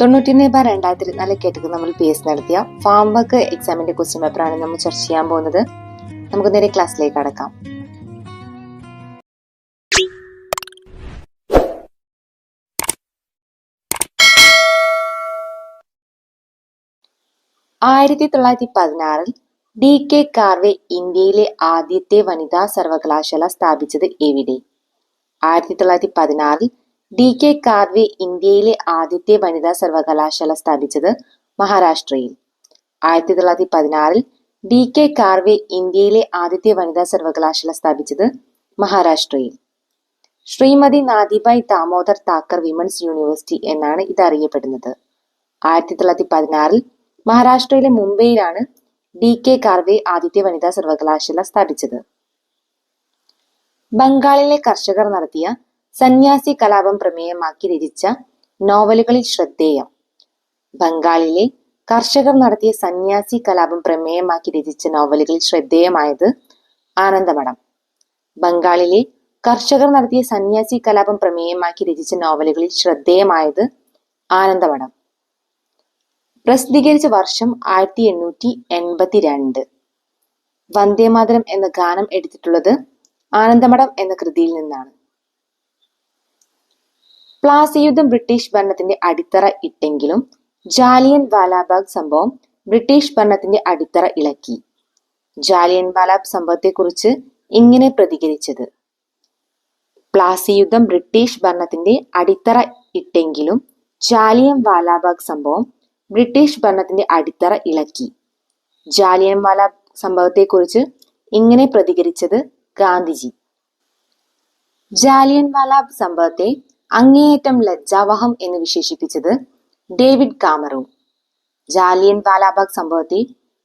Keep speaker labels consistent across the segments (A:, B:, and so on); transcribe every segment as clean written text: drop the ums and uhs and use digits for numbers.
A: 91/2024 കേട്ടത് നമ്മൾ PS നടത്തിയ ഫാം വർക്ക് എക്സാമിന്റെ ക്വസ്റ്റ്യൻ പേപ്പറാണ് നമ്മൾ ചർച്ച ചെയ്യാൻ പോകുന്നത്. നമുക്ക് നേരെ ക്ലാസ്സിലേക്ക് കടക്കാം. DK കാർവേ ഇന്ത്യയിലെ ആദ്യത്തെ വനിതാ സർവകലാശാല സ്ഥാപിച്ചത് എവിടെ? 1916 DK കാർവേ ഇന്ത്യയിലെ ആദ്യത്തെ വനിതാ സർവകലാശാല സ്ഥാപിച്ചത് മഹാരാഷ്ട്രയിൽ. 1916 DK കാർവേ ഇന്ത്യയിലെ ആദ്യത്തെ വനിതാ സർവകലാശാല സ്ഥാപിച്ചത് മഹാരാഷ്ട്രയിൽ. ശ്രീമതി നാദിബായ് ദാമോദർ താക്കർ വിമൻസ് യൂണിവേഴ്സിറ്റി എന്നാണ് ഇത് അറിയപ്പെടുന്നത്. 1916 മഹാരാഷ്ട്രയിലെ മുംബൈയിലാണ് DK കാർവേ ആദ്യത്തെ വനിതാ സർവകലാശാല സ്ഥാപിച്ചത്. ബംഗാളിലെ കർഷകർ നടത്തിയ സന്യാസി കലാപം പ്രമേയമാക്കി രചിച്ച നോവലുകളിൽ ശ്രദ്ധേയം. ബംഗാളിലെ കർഷകർ നടത്തിയ സന്യാസി കലാപം പ്രമേയമാക്കി രചിച്ച നോവലുകളിൽ ശ്രദ്ധേയമായത് ആനന്ദമഠം. ബംഗാളിലെ കർഷകർ നടത്തിയ സന്യാസി കലാപം പ്രമേയമാക്കി രചിച്ച നോവലുകളിൽ ശ്രദ്ധേയമായത് ആനന്ദമഠം. പ്രസിദ്ധീകരിച്ച വർഷം 1882. വന്ദേമാതരം എന്ന ഗാനം എടുത്തിട്ടുള്ളത് ആനന്ദമഠം എന്ന കൃതിയിൽ നിന്നാണ്. പ്ലാസി യുദ്ധം ബ്രിട്ടീഷ് ഭരണത്തിന്റെ അടിത്തറ ഇട്ടെങ്കിലും ജാലിയൻ വാലാബാഗ് സംഭവം ബ്രിട്ടീഷ് ഭരണത്തിന്റെ അടിത്തറ ഇളക്കി. ജാലിയൻ വാലാബാഗ് സംഭവത്തെക്കുറിച്ച് ഇങ്ങനെ പ്രതികരിച്ചത്: പ്ലാസി യുദ്ധം ബ്രിട്ടീഷ് ഭരണത്തിന്റെ അടിത്തറ ഇട്ടെങ്കിലും ജാലിയൻ വാലാബാഗ് സംഭവം ബ്രിട്ടീഷ് ഭരണത്തിന്റെ അടിത്തറ ഇളക്കി. ജാലിയൻ വാലാബാഗ് സംഭവത്തെക്കുറിച്ച് ഇങ്ങനെ പ്രതികരിച്ചത് ഗാന്ധിജി. ജാലിയൻ വാലാബാഗ് സംഭവത്തെ അങ്ങേയറ്റം ലജ്ജാവഹം എന്ന് വിശേഷിപ്പിച്ചത് ഡേവിഡ് കാമറൂൺ. ജാലിയൻ വാലാബാഗ് സംഭവത്തെ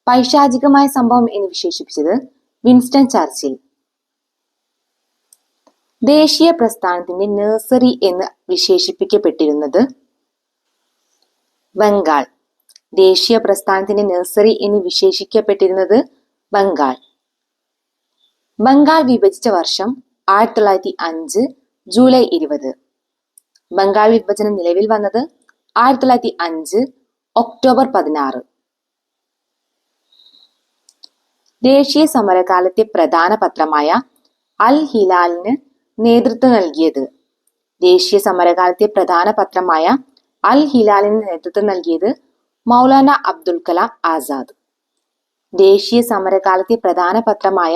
A: പൈശാചികമായ സംഭവം എന്ന് വിശേഷിപ്പിച്ചത് വിൻസ്റ്റൺ ചർച്ചിൽ. ദേശീയ പ്രസ്ഥാനത്തിന്റെ നഴ്സറി എന്ന് വിശേഷിപ്പിക്കപ്പെട്ടിരുന്നത് ബംഗാൾ. ദേശീയ പ്രസ്ഥാനത്തിന്റെ നഴ്സറി എന്ന് വിശേഷിക്കപ്പെട്ടിരുന്നത് ബംഗാൾ. ബംഗാൾ വിഭജിച്ച വർഷം 1905 ജൂലൈ 20. ബംഗാൾ വിഭജനം നിലവിൽ വന്നത് 1905 ഒക്ടോബർ 16. ദേശീയ സമരകാലത്തെ പ്രധാന പത്രമായ അൽ ഹിലാലിന് നേതൃത്വം നൽകിയത്. ദേശീയ സമരകാലത്തെ പ്രധാന പത്രമായ അൽ ഹിലാലിന് നേതൃത്വം നൽകിയത് മൗലാന അബ്ദുൽ കലാം ആസാദ്. ദേശീയ സമരകാലത്തെ പ്രധാന പത്രമായ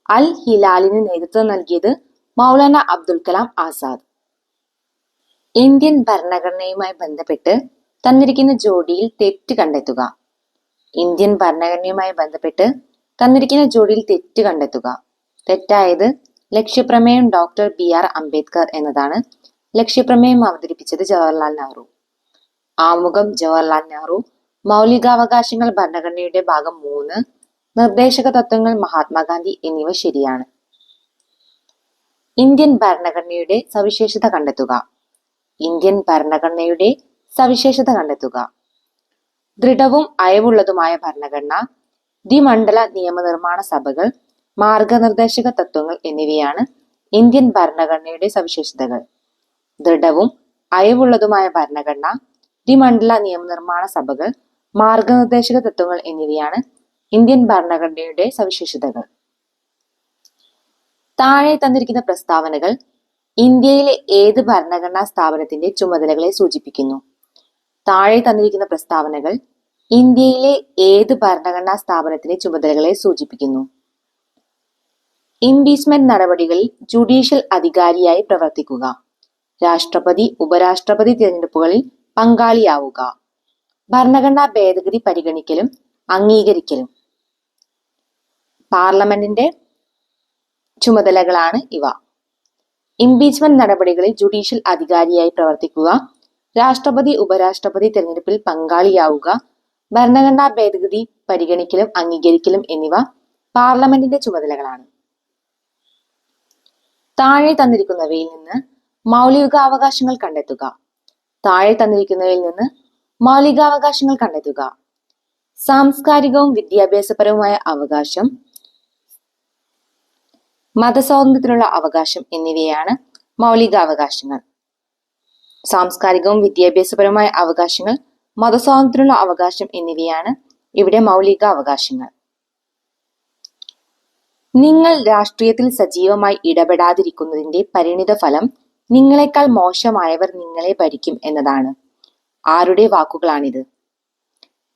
A: അൽ ഹിലാലിന് നേതൃത്വം നൽകിയത് മൗലാന അബ്ദുൽ കലാം ആസാദ്. ഇന്ത്യൻ ഭരണഘടനയുമായി ബന്ധപ്പെട്ട് തന്നിരിക്കുന്ന ജോഡിയിൽ തെറ്റ് കണ്ടെത്തുക. ഇന്ത്യൻ ഭരണഘടനയുമായി ബന്ധപ്പെട്ട് തന്നിരിക്കുന്ന ജോഡിയിൽ തെറ്റ് കണ്ടെത്തുക. തെറ്റായത് ലക്ഷ്യപ്രമേയം ഡോക്ടർ BR അംബേദ്കർ എന്നതാണ്. ലക്ഷ്യപ്രമേയം അവതരിപ്പിച്ചത് ജവഹർലാൽ നെഹ്റു. ആമുഖം ജവഹർലാൽ നെഹ്റു. മൗലികാവകാശങ്ങൾ ഭരണഘടനയുടെ ഭാഗം 3. നിർദ്ദേശക തത്വങ്ങൾ മഹാത്മാഗാന്ധി എന്നിവ ശരിയാണ്. ഇന്ത്യൻ ഭരണഘടനയുടെ സവിശേഷത കണ്ടെത്തുക. ഇന്ത്യൻ ഭരണഘടനയുടെ സവിശേഷത കണ്ടെത്തുക. ദൃഢവും അയവുള്ളതുമായ ഭരണഘടന, ദ്വിമണ്ഡല നിയമനിർമ്മാണ സഭകൾ, മാർഗനിർദ്ദേശക തത്വങ്ങൾ എന്നിവയാണ് ഇന്ത്യൻ ഭരണഘടനയുടെ സവിശേഷതകൾ. ദൃഢവും അയവുള്ളതുമായ ഭരണഘടന, ദ്വിമണ്ഡല നിയമനിർമ്മാണ സഭകൾ, മാർഗനിർദ്ദേശക തത്വങ്ങൾ എന്നിവയാണ് ഇന്ത്യൻ ഭരണഘടനയുടെ സവിശേഷതകൾ. താഴെ തന്നിരിക്കുന്ന പ്രസ്താവനകൾ ഇന്ത്യയിലെ ഏത് ഭരണഘടനാ സ്ഥാപനത്തിന്റെ ചുമതലകളെ സൂചിപ്പിക്കുന്നു? താഴെ തന്നിരിക്കുന്ന പ്രസ്താവനകൾ ഇന്ത്യയിലെ ഏത് ഭരണഘടനാ സ്ഥാപനത്തിന്റെ ചുമതലകളെ സൂചിപ്പിക്കുന്നു? ഇംപീച്ച്മെന്റ് നടപടികളിൽ ജുഡീഷ്യൽ അധികാരിയായി പ്രവർത്തിക്കുക. രാഷ്ട്രപതി ഉപരാഷ്ട്രപതി തിരഞ്ഞെടുപ്പുകളിൽ പങ്കാളിയാവുക. ഭരണഘടനാ ഭേദഗതി പരിഗണിക്കലും അംഗീകരിക്കലും. പാർലമെന്റിന്റെ ചുമതലകളാണ് ഇവ. ഇംപീച്ച്മെന്റ് നടപടികളിൽ ജുഡീഷ്യൽ അധികാരിയായി പ്രവർത്തിക്കുക. രാഷ്ട്രപതി ഉപരാഷ്ട്രപതി തിരഞ്ഞെടുപ്പിൽ പങ്കാളിയാവുക. ഭരണഘടനാ ഭേദഗതി പരിഗണിക്കലും അംഗീകരിക്കലും എന്നിവ പാർലമെന്റിന്റെ ചുമതലകളാണ്. താഴെ തന്നിരിക്കുന്നവയിൽ നിന്ന് മൗലികാവകാശങ്ങൾ കണ്ടെത്തുക. താഴെ തന്നിരിക്കുന്നവയിൽ നിന്ന് മൗലികാവകാശങ്ങൾ കണ്ടെത്തുക. സാംസ്കാരികവും വിദ്യാഭ്യാസപരവുമായ അവകാശം, മതസ്വാതന്ത്ര്യത്തിനുള്ള അവകാശം എന്നിവയാണ് മൗലികാവകാശങ്ങൾ. സാംസ്കാരികവും വിദ്യാഭ്യാസപരവുമായ അവകാശങ്ങൾ, മതസ്വാതന്ത്ര്യത്തിനുള്ള അവകാശം എന്നിവയാണ് ഇവിടെ മൗലിക അവകാശങ്ങൾ. നിങ്ങൾ രാഷ്ട്രീയത്തിൽ സജീവമായി ഇടപെടാതിരിക്കുന്നതിന്റെ പരിണിതഫലം നിങ്ങളെക്കാൾ മോശമായവർ നിങ്ങളെ ഭരിക്കും എന്നതാണ്. ആരുടെ വാക്കുകളാണിത്?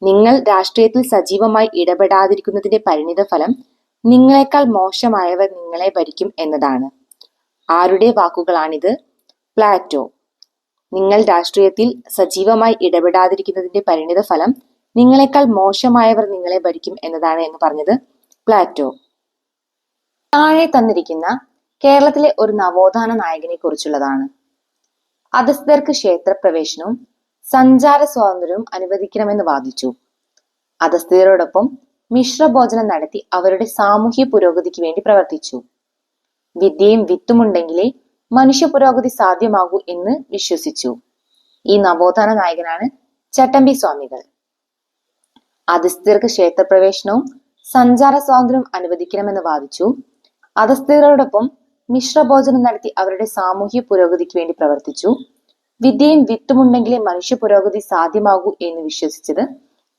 A: നിങ്ങൾ രാഷ്ട്രീയത്തിൽ സജീവമായി ഇടപെടാതിരിക്കുന്നതിന്റെ പരിണിതഫലം നിങ്ങളെക്കാൾ മോശമായവർ നിങ്ങളെ ഭരിക്കും എന്നതാണ്. ആരുടെ വാക്കുകളാണിത്? പ്ലാറ്റോ. നിങ്ങൾ രാഷ്ട്രീയത്തിൽ സജീവമായി ഇടപെടാതിരിക്കുന്നതിന്റെ പരിണിതഫലം നിങ്ങളെക്കാൾ മോശമായവർ നിങ്ങളെ ഭരിക്കും എന്നതാണ് എന്ന് പറഞ്ഞത് പ്ലാറ്റോ. താഴെ തന്നിരിക്കുന്ന കേരളത്തിലെ ഒരു നവോത്ഥാന നായകനെ കുറിച്ചുള്ളതാണ്. അധസ്ഥിതർക്ക് ക്ഷേത്രപ്രവേശനവും സഞ്ചാര സ്വാതന്ത്ര്യവും അനുവദിക്കണമെന്ന് വാദിച്ചു. അധസ്ഥിതരോടൊപ്പം മിശ്രഭോജനം നടത്തി അവരുടെ സാമൂഹ്യ പുരോഗതിക്ക് വേണ്ടി പ്രവർത്തിച്ചു. വിദ്യയും വിത്തുമുണ്ടെങ്കിലേ മനുഷ്യ പുരോഗതി സാധ്യമാകൂ എന്ന് വിശ്വസിച്ചു. ഈ നവോത്ഥാന നായകനാണ് ചട്ടമ്പി സ്വാമികൾ. അധസ്ഥിതർക്ക് ക്ഷേത്രപ്രവേശനവും സഞ്ചാര സ്വാതന്ത്ര്യവും അനുവദിക്കണമെന്ന് വാദിച്ചു. അധസ്ഥിതരോടൊപ്പം മിശ്രഭോജനം നടത്തി അവരുടെ സാമൂഹ്യ പുരോഗതിക്ക് വേണ്ടി പ്രവർത്തിച്ചു. വിദ്യയും വിത്തുമുണ്ടെങ്കിലേ മനുഷ്യ പുരോഗതി സാധ്യമാകൂ എന്ന് വിശ്വസിച്ചത്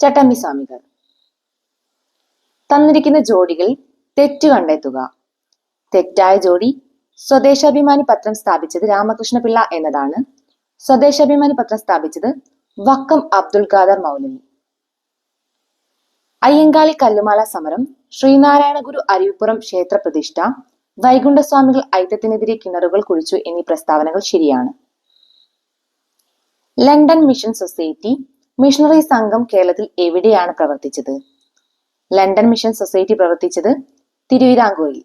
A: ചട്ടമ്പി സ്വാമികൾ. തന്നിരിക്കുന്ന ജോഡികളിൽ തെറ്റ് കണ്ടെത്തുക. തെറ്റായ ജോഡി സ്വദേശാഭിമാനി പത്രം സ്ഥാപിച്ചത് രാമകൃഷ്ണപിള്ള എന്നതാണ്. സ്വദേശാഭിമാനി പത്രം സ്ഥാപിച്ചത് വക്കം അബ്ദുൽ ഖാദർ മൗലവി. അയ്യങ്കാളി കല്ലുമാല സമരം, ശ്രീനാരായണ ഗുരു അരുവിപ്പുറം ക്ഷേത്രപ്രതിഷ്ഠ, വൈകുണ്ഠസ്വാമികൾ ഐക്യത്തിനെതിരെ കിണറുകൾ കുഴിച്ചു എന്നീ പ്രസ്താവനകൾ ശരിയാണ്. ലണ്ടൻ മിഷൻ സൊസൈറ്റി മിഷണറി സംഘം കേരളത്തിൽ എവിടെയാണ് പ്രവർത്തിച്ചത്? ലണ്ടൻ മിഷൻ സൊസൈറ്റി പ്രവർത്തിച്ചത് തിരുവിതാംകൂറിൽ.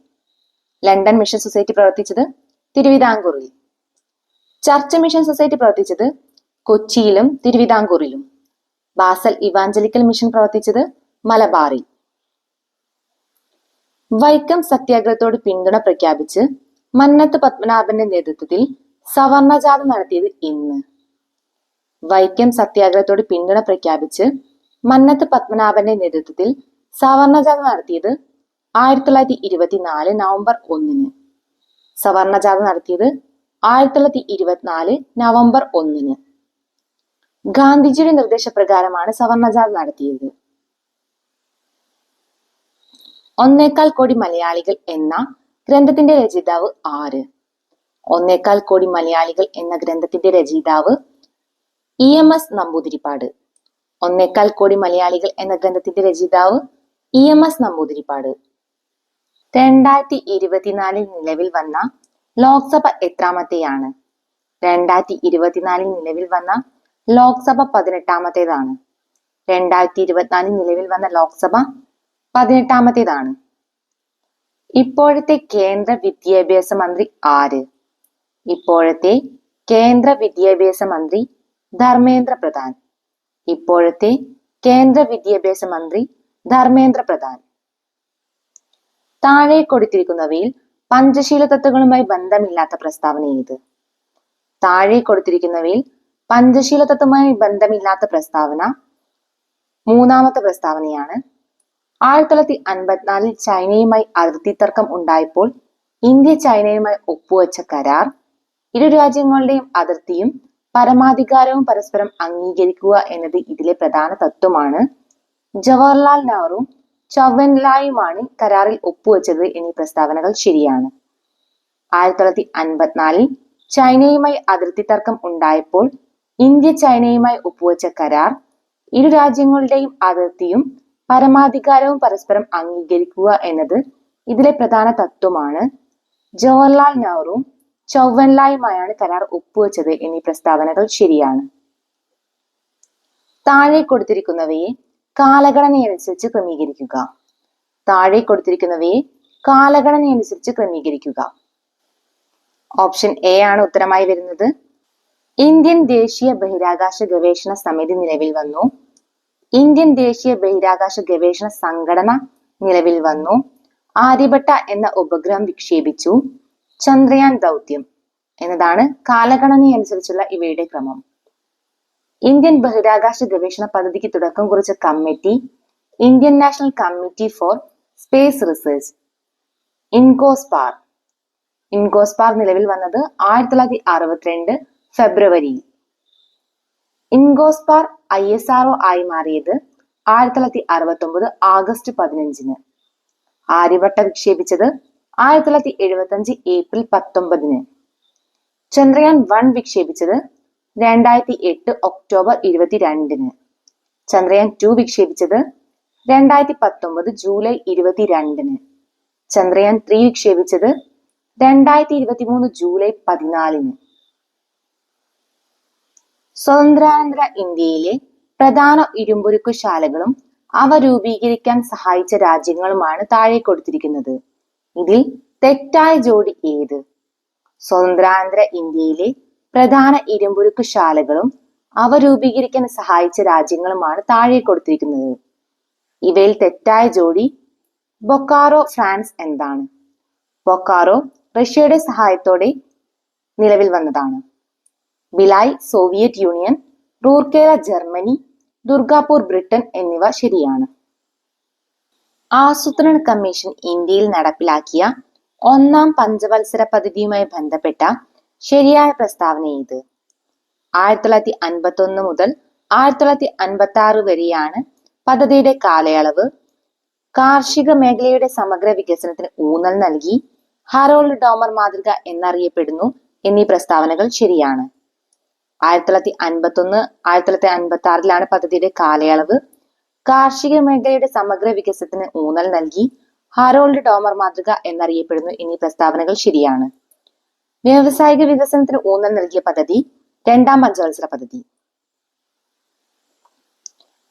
A: ലണ്ടൻ മിഷൻ സൊസൈറ്റി പ്രവർത്തിച്ചത് തിരുവിതാംകൂറിൽ. ചർച്ച് മിഷൻ സൊസൈറ്റി പ്രവർത്തിച്ചത് കൊച്ചിയിലും തിരുവിതാംകൂറിലും. ബാസൽ ഇവാഞ്ചലിക്കൽ മിഷൻ പ്രവർത്തിച്ചത് മലബാറിൽ. വൈക്കം സത്യാഗ്രഹത്തോട് പിന്തുണ പ്രഖ്യാപിച്ച് മന്നത്ത് പത്മനാഭന്റെ നേതൃത്വത്തിൽ സവർണജാഥ നടത്തിയത് എന്ന്? വൈക്കം സത്യാഗ്രഹത്തോട് പിന്തുണ പ്രഖ്യാപിച്ച് മന്നത്ത് പത്മനാഭന്റെ നേതൃത്വത്തിൽ സവർണജാഥ നടത്തിയത് 1924 നവംബർ 1. സവർണജാഥ നടത്തിയത് 1924 നവംബർ 1. ഗാന്ധിജിയുടെ നിർദ്ദേശപ്രകാരമാണ് സവർണജാഥ നടത്തിയത്. ഒന്നേകാൽ കോടി മലയാളികൾ എന്ന ഗ്രന്ഥത്തിന്റെ രചയിതാവ് ആര്? ഒന്നേകാൽ കോടി മലയാളികൾ എന്ന ഗ്രന്ഥത്തിന്റെ രചയിതാവ് EMS നമ്പൂതിരിപ്പാട്. ഒന്നേകാൽ കോടി മലയാളികൾ എന്ന ഗ്രന്ഥത്തിന്റെ രചയിതാവ് EMS നമ്പൂതിരിപ്പാട്. 2024 നിലവിൽ വന്ന ലോക്സഭ എത്രാമത്തെയാണ്? 2024 നിലവിൽ വന്ന ലോക്സഭ 18ാമത്തേതാണ്. 2024 നിലവിൽ വന്ന ലോക്സഭ 18ാമത്തേതാണ്. ഇപ്പോഴത്തെ കേന്ദ്ര വിദ്യാഭ്യാസ മന്ത്രി ആര്? ഇപ്പോഴത്തെ കേന്ദ്ര വിദ്യാഭ്യാസ മന്ത്രി ധർമ്മേന്ദ്ര പ്രധാൻ. ഇപ്പോഴത്തെ കേന്ദ്ര വിദ്യാഭ്യാസ മന്ത്രി ധർമ്മേന്ദ്ര പ്രധാൻ. താഴെ കൊടുത്തിരിക്കുന്നവയിൽ പഞ്ചശീല തത്വങ്ങളുമായി ബന്ധമില്ലാത്ത പ്രസ്താവന ഏത്? താഴെ കൊടുത്തിരിക്കുന്നവയിൽ പഞ്ചശീല തത്വവുമായി ബന്ധമില്ലാത്ത പ്രസ്താവന മൂന്നാമത്തെ പ്രസ്താവനയാണ്. 1954 ചൈനയുമായി അതിർത്തി തർക്കം ഉണ്ടായപ്പോൾ ഇന്ത്യ ചൈനയുമായി ഒപ്പുവെച്ച കരാർ ഇരു രാജ്യങ്ങളുടെയും അതിർത്തിയും പരമാധികാരവും പരസ്പരം അംഗീകരിക്കുക എന്നത് ഇതിലെ പ്രധാന തത്വമാണ്. ജവഹർലാൽ നെഹ്റുവും ചൗവെൻലായുമാണ് കരാറിൽ ഒപ്പുവെച്ചത് എന്നീ പ്രസ്താവനകൾ ശരിയാണ്. 1954 ചൈനയുമായി അതിർത്തി തർക്കം ഉണ്ടായപ്പോൾ ഇന്ത്യ ചൈനയുമായി ഒപ്പുവെച്ച കരാർ ഇരു രാജ്യങ്ങളുടെയും അതിർത്തിയും പരമാധികാരവും പരസ്പരം അംഗീകരിക്കുക എന്നത് ഇതിലെ പ്രധാന തത്വമാണ്. ജവഹർലാൽ നെഹ്റുവും ചൗവെൻലായുമായാണ് കരാർ ഒപ്പുവെച്ചത് എന്നീ പ്രസ്താവനകൾ ശരിയാണ്. താഴെ കൊടുത്തിരിക്കുന്നവയെ കാലഗണനയനുസരിച്ച് ക്രമീകരിക്കുക. താഴെ കൊടുത്തിരിക്കുന്നവയെ കാലഗണനയനുസരിച്ച് ക്രമീകരിക്കുക. ഓപ്ഷൻ എ ആണ് ഉത്തരമായി വരുന്നത്. ഇന്ത്യൻ ദേശീയ ബഹിരാകാശ ഗവേഷണ സമിതി നിലവിൽ വന്നു. ഇന്ത്യൻ ദേശീയ ബഹിരാകാശ ഗവേഷണ സംഘടന നിലവിൽ വന്നു. ആര്യഭട്ട എന്ന ഉപഗ്രഹം വിക്ഷേപിച്ചു. ചന്ദ്രയാൻ ദൗത്യം എന്നതാണ് കാലഗണനയനുസരിച്ചുള്ള ഇവയുടെ ക്രമം. ഇന്ത്യൻ ബഹിരാകാശ ഗവേഷണ പദ്ധതിക്ക് തുടക്കം കുറിച്ച committee Indian National Committee for Space Research, INCOSPAR. INCOSPAR നിലവിൽ വന്നത് 1962 ഫെബ്രുവരിയിൽ. ഇൻഗോസ്പാർ ISRO ആയി മാറിയത് 1969 ആഗസ്റ്റ് 15-ന്. ആര്യഭട്ട വിക്ഷേപിച്ചത് 1975 ഏപ്രിൽ 19-ന്. ചന്ദ്രയാൻ 1 വിക്ഷേപിച്ചത് 2008 ഒക്ടോബർ 22-ന്. ചന്ദ്രയാൻ 2 വിക്ഷേപിച്ചത് 2019 ജൂലൈ 22-ന്. ചന്ദ്രയാൻ 3 വിക്ഷേപിച്ചത് 2023 ജൂലൈ 14-ന്. സ്വതന്ത്രാനന്തര ഇന്ത്യയിലെ പ്രധാന ഇരുമ്പുരുക്കുശാലകളും അവ രൂപീകരിക്കാൻ സഹായിച്ച രാജ്യങ്ങളുമാണ് താഴെ കൊടുത്തിരിക്കുന്നത്. ഇതിൽ തെറ്റായ ജോഡി ഏത്? സ്വതന്ത്രാനന്തര ഇന്ത്യയിലെ പ്രധാന ഇരുമ്പുരുക്കുശാലകളും അവ രൂപീകരിക്കാൻ സഹായിച്ച രാജ്യങ്ങളുമാണ് താഴെ കൊടുത്തിരിക്കുന്നത്. ഇവയിൽ തെറ്റായ ജോഡി ബൊക്കാറോ ഫ്രാൻസ് എന്താണ്? ബൊക്കാറോ റഷ്യയുടെ സഹായത്തോടെ നിലവിൽ വന്നതാണ്. Bhilai Soviet union, Rourkela Germany, Durgapur Britain എന്നിവ ശരിയാണ്. ആസൂത്രണ കമ്മീഷൻ ഇന്ത്യയിൽ നടപ്പിലാക്കിയ 1-ാം പഞ്ചവത്സര പദ്ധതിയുമായി ബന്ധപ്പെട്ട ശരിയായ പ്രസ്താവന ഏത്? 1951 മുതൽ 1956 വരെയാണ് പദ്ധതിയുടെ കാലയളവ്. കാർഷിക മേഖലയുടെ സമഗ്ര വികസനത്തിന് ഊന്നൽ നൽകി ഹറോൾഡ് ഡോമർ മാതൃക എന്നറിയപ്പെടുന്നു എന്നീ പ്രസ്താവനകൾ ശരിയാണ്. 1951, 1956 പദ്ധതിയുടെ കാലയളവ്. കാർഷിക മേഖലയുടെ സമഗ്ര വികസനത്തിന് ഊന്നൽ നൽകി ഹറോൾഡ് ഡോമർ മാതൃക എന്നറിയപ്പെടുന്നു എന്നീ പ്രസ്താവനകൾ ശരിയാണ്. വ്യാവസായിക വികസനത്തിന് ഊന്നൽ നൽകിയ പദ്ധതി 2-ാം പഞ്ചവത്സര പദ്ധതി.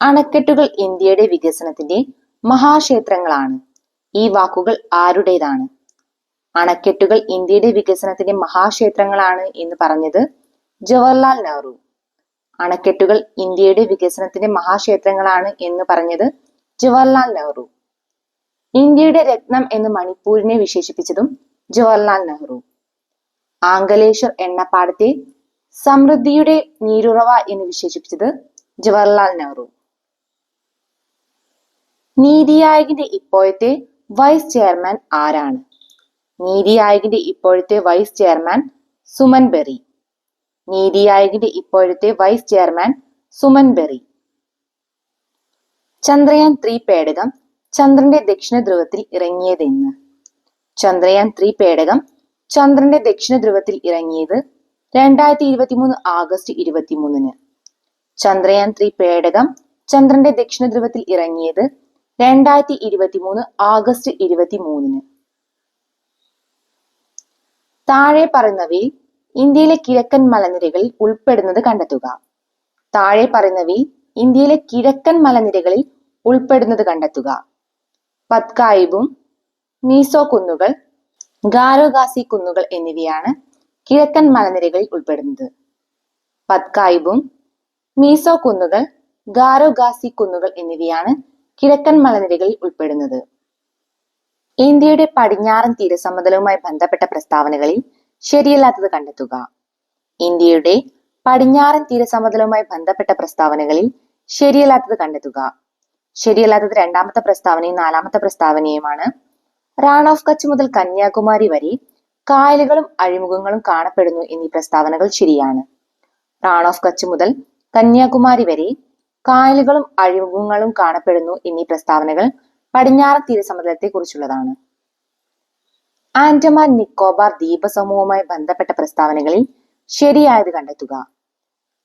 A: അണക്കെട്ടുകൾ ഇന്ത്യയുടെ വികസനത്തിന്റെ മഹാക്ഷേത്രങ്ങളാണ്. ഈ വാക്കുകൾ ആരുടേതാണ്? അണക്കെട്ടുകൾ ഇന്ത്യയുടെ വികസനത്തിന്റെ മഹാക്ഷേത്രങ്ങളാണ് എന്ന് പറഞ്ഞത് ജവഹർലാൽ നെഹ്റു. അണക്കെട്ടുകൾ ഇന്ത്യയുടെ വികസനത്തിന്റെ മഹാക്ഷേത്രങ്ങളാണ് എന്ന് പറഞ്ഞത് ജവഹർലാൽ നെഹ്റു. ഇന്ത്യയുടെ രത്നം എന്ന് മണിപ്പൂരിനെ വിശേഷിപ്പിച്ചതും ജവഹർലാൽ നെഹ്റു. ആംഗലേശ്വർ എണ്ണപ്പാടത്തെ സമൃദ്ധിയുടെ നീരുറവ എന്ന് വിശേഷിപ്പിച്ചത് ജവഹർലാൽ നെഹ്റു. നീതി ആയോഗിന്റെ ഇപ്പോഴത്തെ വൈസ് ചെയർമാൻ ആരാണ്? നീതി ആയോഗിന്റെ ഇപ്പോഴത്തെ vice chairman Suman berry. NITI ആയോഗിന്റെ ഇപ്പോഴത്തെ വൈസ് ചെയർമാൻ സുമൻ ബെറി. ചന്ദ്രയാൻ 3 പേടകം ചന്ദ്രന്റെ ദക്ഷിണ ധ്രുവത്തിൽ ഇറങ്ങിയതെന്ന്? ചന്ദ്രയാൻ 3 പേടകം ചന്ദ്രന്റെ ദക്ഷിണ ധ്രുവത്തിൽ ഇറങ്ങിയത് 2023 ആഗസ്റ്റ് 23-ന്. ചന്ദ്രയാൻ 3 പേടകം ചന്ദ്രന്റെ ദക്ഷിണ ധ്രുവത്തിൽ ഇറങ്ങിയത് 2023 ആഗസ്റ്റ് 23-ന്. താഴെ പറയുന്നവയിൽ ഇന്ത്യയിലെ കിഴക്കൻ മലനിരകളിൽ ഉൾപ്പെടുന്നത് കണ്ടെത്തുക. താഴെ പറയുന്നവയിൽ ഇന്ത്യയിലെ കിഴക്കൻ മലനിരകളിൽ ഉൾപ്പെടുന്നത് കണ്ടെത്തുക. പത്കായിബും മീസോ കുന്നുകൾ, ഗാരോ ഖാസി കുന്നുകൾ എന്നിവയാണ് കിഴക്കൻ മലനിരകളിൽ ഉൾപ്പെടുന്നത്. പത്കായിബും മീസോ കുന്നുകൾ, ഗാരോ ഖാസി കുന്നുകൾ എന്നിവയാണ് കിഴക്കൻ മലനിരകളിൽ ഉൾപ്പെടുന്നത്. ഇന്ത്യയുടെ പടിഞ്ഞാറൻ തീരസമതലവുമായി ബന്ധപ്പെട്ട പ്രസ്താവനകളിൽ ശരിയല്ലാത്തത് കണ്ടെത്തുക. ഇന്ത്യയുടെ പടിഞ്ഞാറൻ തീരസമതലവുമായി ബന്ധപ്പെട്ട പ്രസ്താവനകളിൽ ശരിയല്ലാത്തത് കണ്ടെത്തുക. ശരിയല്ലാത്തത് 2-ാമത്തെ പ്രസ്താവനയും 4-ാമത്തെ പ്രസ്താവനയുമാണ്. റാൺ ഓഫ് കച്ച് മുതൽ കന്യാകുമാരി വരെ കായലുകളും അഴിമുഖങ്ങളും കാണപ്പെടുന്നു എന്നീ പ്രസ്താവനകൾ ശരിയാണ്. റാൺ ഓഫ് കച്ച് മുതൽ കന്യാകുമാരി വരെ കായലുകളും അഴിമുഖങ്ങളും കാണപ്പെടുന്നു എന്നീ പ്രസ്താവനകൾ പടിഞ്ഞാറൻ തീരസമതലത്തെ കുറിച്ചുള്ളതാണ്. ആൻഡമാൻ നിക്കോബാർ ദ്വീപസമൂഹവുമായി ബന്ധപ്പെട്ട പ്രസ്താവനകളിൽ ശരിയായത് കണ്ടെത്തുക.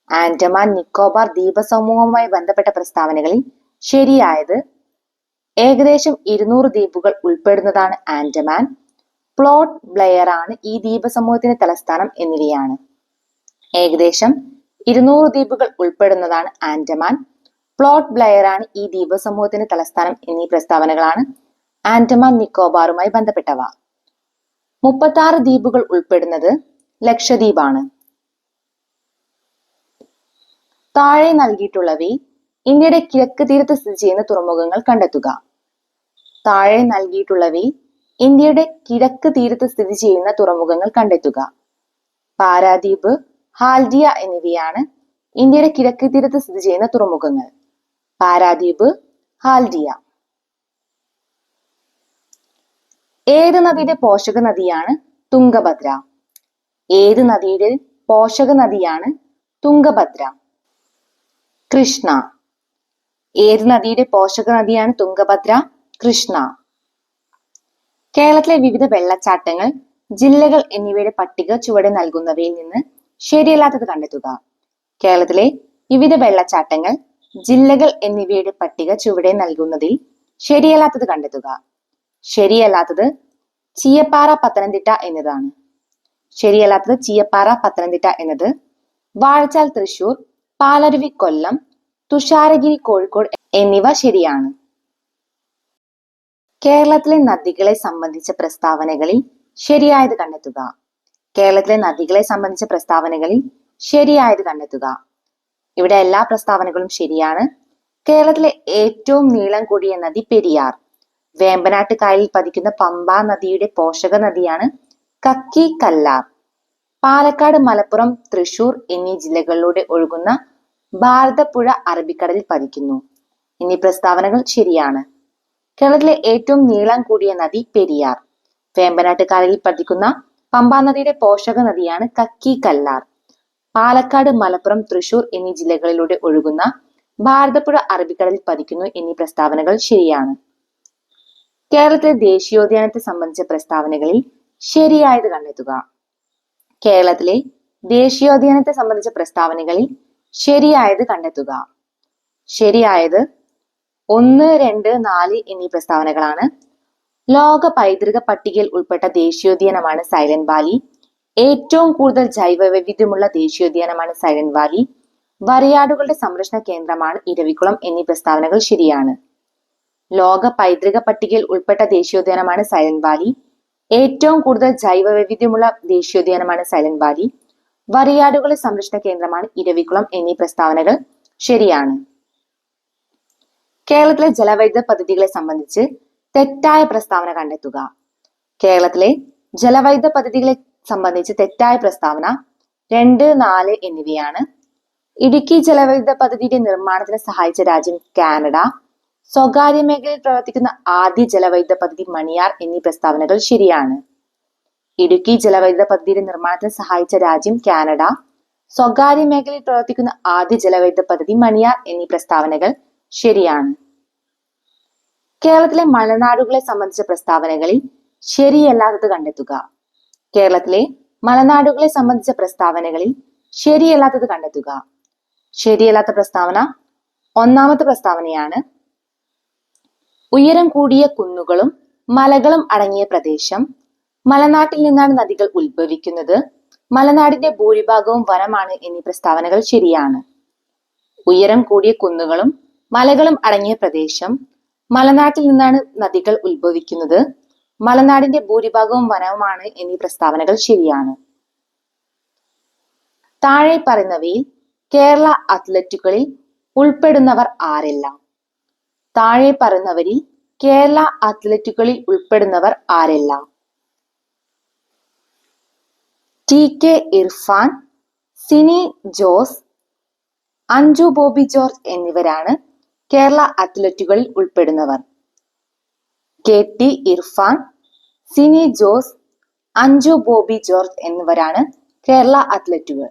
A: ആൻഡമാൻ നിക്കോബാർ ദ്വീപസമൂഹവുമായി ബന്ധപ്പെട്ട പ്രസ്താവനകളിൽ ശരിയായത് ഏകദേശം 200 ദ്വീപുകൾ ഉൾപ്പെടുന്നതാണ് ആൻഡമാൻ. പ്ലോട്ട് ബ്ലെയർ ആണ് ഈ ദ്വീപസമൂഹത്തിന്റെ തലസ്ഥാനം എന്നിവയാണ്. ഏകദേശം 200 ദ്വീപുകൾ ഉൾപ്പെടുന്നതാണ് ആൻഡമാൻ. പ്ലോട്ട് ബ്ലെയർ ആണ് ഈ ദ്വീപസമൂഹത്തിന്റെ തലസ്ഥാനം എന്നീ പ്രസ്താവനകളാണ് ആൻഡമാൻ നിക്കോബാറുമായി ബന്ധപ്പെട്ടവ. 36 ദ്വീപുകൾ ഉൾപ്പെടുന്നത് ലക്ഷദ്വീപാണ്. താഴെ നൽകിയിട്ടുള്ളവയിൽ ഇന്ത്യയുടെ കിഴക്ക് തീരത്ത് സ്ഥിതി ചെയ്യുന്ന തുറമുഖങ്ങൾ കണ്ടെത്തുക. താഴെ നൽകിയിട്ടുള്ളവയിൽ ഇന്ത്യയുടെ കിഴക്ക് തീരത്ത് സ്ഥിതി ചെയ്യുന്ന തുറമുഖങ്ങൾ കണ്ടെത്തുക. പാരാദ്വീപ്, ഹാൽഡിയ എന്നിവയാണ് ഇന്ത്യയുടെ കിഴക്ക് തീരത്ത് സ്ഥിതി ചെയ്യുന്ന തുറമുഖങ്ങൾ. പാരാദ്വീപ്, ഹാൽഡിയ. ഏത് നദിയുടെ പോഷക നദിയാണ് തുംഗഭദ്ര? ഏത് നദിയുടെ പോഷക നദിയാണ് തുംഗഭദ്ര? കൃഷ്ണ. ഏത് നദിയുടെ പോഷക നദിയാണ് തുംഗഭദ്ര? കൃഷ്ണ. കേരളത്തിലെ വിവിധ വെള്ളച്ചാട്ടങ്ങൾ, ജില്ലകൾ എന്നിവയുടെ പട്ടിക ചുവടെ നൽകുന്നവയിൽ നിന്ന് ശരിയല്ലാത്തത് കണ്ടെത്തുക. കേരളത്തിലെ വിവിധ വെള്ളച്ചാട്ടങ്ങൾ, ജില്ലകൾ എന്നിവയുടെ പട്ടിക ചുവടെ നൽകുന്നതിൽ ശരിയല്ലാത്തത് കണ്ടെത്തുക. ശരിയല്ലാത്തത് ചീയപ്പാറ പത്തനംതിട്ട എന്നതാണ്. ശരിയല്ലാത്തത് ചീയപ്പാറ പത്തനംതിട്ട എന്നത്. വാഴച്ചാൽ തൃശൂർ, പാലരുവി കൊല്ലം, തുഷാരഗിരി കോഴിക്കോട് എന്നിവ ശരിയാണ്. കേരളത്തിലെ നദികളെ സംബന്ധിച്ച പ്രസ്താവനകളിൽ ശരിയായത് കണ്ടെത്തുക. കേരളത്തിലെ നദികളെ സംബന്ധിച്ച പ്രസ്താവനകളിൽ ശരിയായത് കണ്ടെത്തുക. ഇവിടെ എല്ലാ പ്രസ്താവനകളും ശരിയാണ്. കേരളത്തിലെ ഏറ്റവും നീളം കൂടിയ നദി പെരിയാർ. വേമ്പനാട്ട് കായലിൽ പതിക്കുന്ന പമ്പാ നദിയുടെ പോഷക നദിയാണ് കക്കി കല്ലാർ. പാലക്കാട്, മലപ്പുറം, തൃശൂർ എന്നീ ജില്ലകളിലൂടെ ഒഴുകുന്ന ഭാരതപ്പുഴ അറബിക്കടലിൽ പതിക്കുന്നു. എന്നീ പ്രസ്താവനകൾ ശരിയാണ്. കേരളത്തിലെ ഏറ്റവും നീളം കൂടിയ നദി പെരിയാർ. വേമ്പനാട്ട് കായലിൽ പതിക്കുന്ന പമ്പാ നദിയുടെ പോഷക നദിയാണ് കക്കി കല്ലാർ. പാലക്കാട്, മലപ്പുറം, തൃശൂർ എന്നീ ജില്ലകളിലൂടെ ഒഴുകുന്ന ഭാരതപ്പുഴ അറബിക്കടലിൽ പതിക്കുന്നു. എന്നീ പ്രസ്താവനകൾ ശരിയാണ്. കേരളത്തിലെ ദേശീയോദ്യാനത്തെ സംബന്ധിച്ച പ്രസ്താവനകളിൽ ശരിയായത് കണ്ടെത്തുക. കേരളത്തിലെ ദേശീയോദ്യാനത്തെ സംബന്ധിച്ച പ്രസ്താവനകളിൽ ശരിയായത് കണ്ടെത്തുക. ശരിയായത് 1, 2, 4 എന്നീ പ്രസ്താവനകളാണ്. ലോക പൈതൃക പട്ടികയിൽ ഉൾപ്പെട്ട ദേശീയോദ്യാനമാണ് സൈലന്റ് വാലി. ഏറ്റവും കൂടുതൽ ജൈവവൈവിധ്യമുള്ള ദേശീയോദ്യാനമാണ് സൈലന്റ് വാലി. വരയാടുകളുടെ സംരക്ഷണ കേന്ദ്രമാണ് ഇരവികുളം എന്നീ പ്രസ്താവനകൾ ശരിയാണ്. ലോക പൈതൃക പട്ടികയിൽ ഉൾപ്പെട്ട ദേശീയോദ്യാനമാണ് സൈലന്റ് വാലി. ഏറ്റവും കൂടുതൽ ജൈവവൈവിധ്യമുള്ള ദേശീയോദ്യാനമാണ് സൈലന്റ് വാലി. വരയാടുകളുടെ സംരക്ഷണ കേന്ദ്രമാണ് ഇരവികുളം എന്നീ പ്രസ്താവനകൾ ശരിയാണ്. കേരളത്തിലെ ജലവൈദ്യുത പദ്ധതികളെ സംബന്ധിച്ച് തെറ്റായ പ്രസ്താവന കണ്ടെത്തുക. കേരളത്തിലെ ജലവൈദ്യുത പദ്ധതികളെ സംബന്ധിച്ച് തെറ്റായ പ്രസ്താവന 2, 4 എന്നിവയാണ്. ഇടുക്കി ജലവൈദ്യുത പദ്ധതിയുടെ നിർമ്മാണത്തിന് സഹായിച്ച രാജ്യം കാനഡ. സ്വകാര്യ മേഖലയിൽ പ്രവർത്തിക്കുന്ന ആദ്യ ജലവൈദ്യുത പദ്ധതി മണിയാർ എന്നീ പ്രസ്താവനകൾ ശരിയാണ്. ഇടുക്കി ജലവൈദ്യുത പദ്ധതിയുടെ നിർമ്മാണത്തിന് സഹായിച്ച രാജ്യം കാനഡ. സ്വകാര്യ മേഖലയിൽ പ്രവർത്തിക്കുന്ന ആദ്യ ജലവൈദ്യുത പദ്ധതി മണിയാർ എന്നീ പ്രസ്താവനകൾ ശരിയാണ്. കേരളത്തിലെ മലനാടുകളെ സംബന്ധിച്ച പ്രസ്താവനകളിൽ ശരിയല്ലാത്തത് കണ്ടെത്തുക. കേരളത്തിലെ മലനാടുകളെ സംബന്ധിച്ച പ്രസ്താവനകളിൽ ശരിയല്ലാത്തത് കണ്ടെത്തുക. ശരിയല്ലാത്ത പ്രസ്താവന ഒന്നാമത്തെ പ്രസ്താവനയാണ്. ഉയരം കൂടിയ കുന്നുകളും മലകളും അടങ്ങിയ പ്രദേശം. മലനാട്ടിൽ നിന്നാണ് നദികൾ ഉത്ഭവിക്കുന്നത്. മലനാടിന്റെ ഭൂരിഭാഗവും വനമാണ് എന്നീ പ്രസ്താവനകൾ ശരിയാണ്. ഉയരം കൂടിയ കുന്നുകളും മലകളും അടങ്ങിയ പ്രദേശം. മലനാട്ടിൽ നിന്നാണ് നദികൾ ഉത്ഭവിക്കുന്നത്. മലനാടിന്റെ ഭൂരിഭാഗവും വനവുമാണ് എന്നീ പ്രസ്താവനകൾ ശരിയാണ്. താഴെ പറയുന്നവയിൽ കേരള അത്ലറ്റുകളിൽ ഉൾപ്പെടുന്നവർ ആരെല്ലാം? താഴെ പറയുന്നവരിൽ കേരള അത്ലറ്റുകളിൽ ഉൾപ്പെടുന്നവർ ആരെല്ലാം? TK ഇർഫാൻ, സിനി ജോസ്, അഞ്ജു ബോബി ജോർജ് എന്നിവരാണ് കേരള അത്ലറ്റുകളിൽ ഉൾപ്പെടുന്നവർ. KT ഇർഫാൻ, സിനി ജോസ്, അഞ്ജു ബോബി ജോർജ് എന്നിവരാണ് കേരള അത്ലറ്റുകൾ.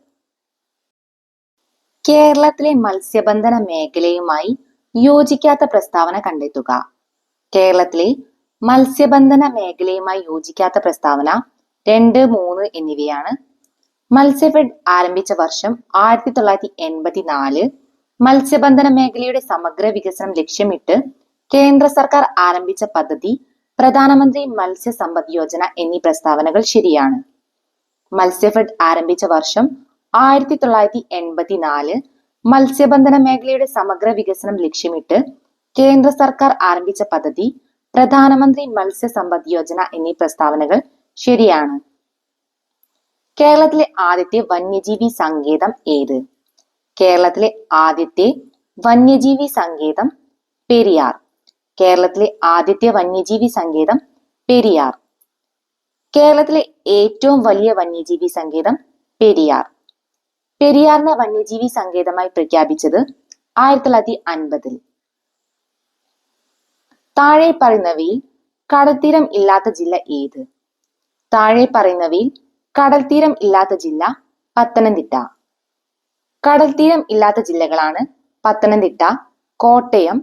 A: കേരളത്തിലെ മത്സ്യബന്ധന മേഖലയുമായി യോജിക്കാത്ത പ്രസ്താവന കണ്ടെത്തുക. കേരളത്തിലെ മത്സ്യബന്ധന മേഖലയുമായി യോജിക്കാത്ത പ്രസ്താവന 2, 3 എന്നിവയാണ്. മത്സ്യഫെഡ് ആരംഭിച്ച വർഷം 1984. മത്സ്യബന്ധന മേഖലയുടെ സമഗ്ര വികസനം ലക്ഷ്യമിട്ട് കേന്ദ്ര സർക്കാർ ആരംഭിച്ച പദ്ധതി പ്രധാനമന്ത്രി മത്സ്യ സമ്പദ് യോജന എന്നീ പ്രസ്താവനകൾ ശരിയാണ്. മത്സ്യഫെഡ് ആരംഭിച്ച വർഷം 1984. മത്സ്യബന്ധന മേഖലയുടെ സമഗ്ര വികസനം ലക്ഷ്യമിട്ട് കേന്ദ്ര സർക്കാർ ആരംഭിച്ച പദ്ധതി പ്രധാനമന്ത്രി മത്സ്യ സമ്പദ് യോജന എന്നീ പ്രസ്താവനകൾ ശരിയാണ്. കേരളത്തിലെ ആദ്യത്തെ വന്യജീവി സങ്കേതം ഏത്? കേരളത്തിലെ ആദ്യത്തെ വന്യജീവി സങ്കേതം പെരിയാർ. കേരളത്തിലെ ആദ്യത്തെ വന്യജീവി സങ്കേതം പെരിയാർ. കേരളത്തിലെ ഏറ്റവും വലിയ വന്യജീവി സങ്കേതം പെരിയാർ. പെരിയാറിനെ വന്യജീവി സങ്കേതമായി പ്രഖ്യാപിച്ചത് 1950. താഴെ പറയുന്നവയിൽ കടൽത്തീരം ഇല്ലാത്ത ജില്ല ഏത്? താഴെ പറയുന്നവയിൽ കടൽത്തീരം ഇല്ലാത്ത ജില്ല പത്തനംതിട്ട. കടൽത്തീരം ഇല്ലാത്ത ജില്ലകളാണ് പത്തനംതിട്ട, കോട്ടയം,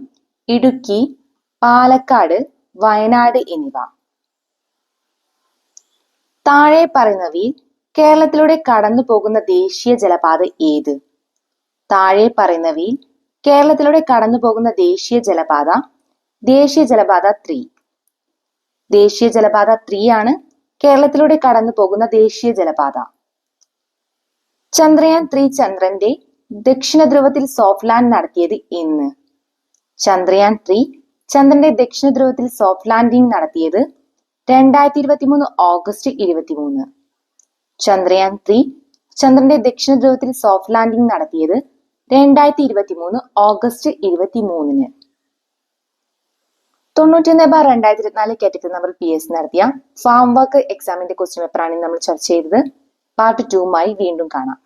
A: ഇടുക്കി, പാലക്കാട്, വയനാട് എന്നിവ. താഴെ പറയുന്നവയിൽ കേരളത്തിലൂടെ കടന്നു പോകുന്ന ദേശീയ ജലപാത ഏത്? താഴെ പറയുന്നവയിൽ കേരളത്തിലൂടെ കടന്നു പോകുന്ന ദേശീയ ജലപാത 3. ദേശീയ ജലപാത 3 ആണ് കേരളത്തിലൂടെ കടന്നു പോകുന്ന ദേശീയ ജലപാത. ചന്ദ്രയാൻ 3 ചന്ദ്രന്റെ ദക്ഷിണ ധ്രുവത്തിൽ സോഫ്റ്റ് ലാൻഡ് നടത്തിയത് എന്ന്? ചന്ദ്രയാൻ 3 ചന്ദ്രന്റെ ദക്ഷിണ ധ്രുവത്തിൽ സോഫ്റ്റ് ലാൻഡിംഗ് നടത്തിയത് 2023 ഓഗസ്റ്റ് 23. ചന്ദ്രയാൻ 3 ചന്ദ്രന്റെ ദക്ഷിണ ധ്രുവത്തിൽ സോഫ്റ്റ് ലാൻഡിംഗ് നടത്തിയത് 2023 ഓഗസ്റ്റ് 23. 91/2024 കാറ്റഗറി നമ്പർ PS നടത്തിയ ഫാം വർക്ക് എക്സാമിന്റെ ക്വസ്റ്റ്യൻ പേപ്പറാണ് നമ്മൾ ചർച്ച ചെയ്തത്. പാർട്ട് 2മായി വീണ്ടും കാണാം.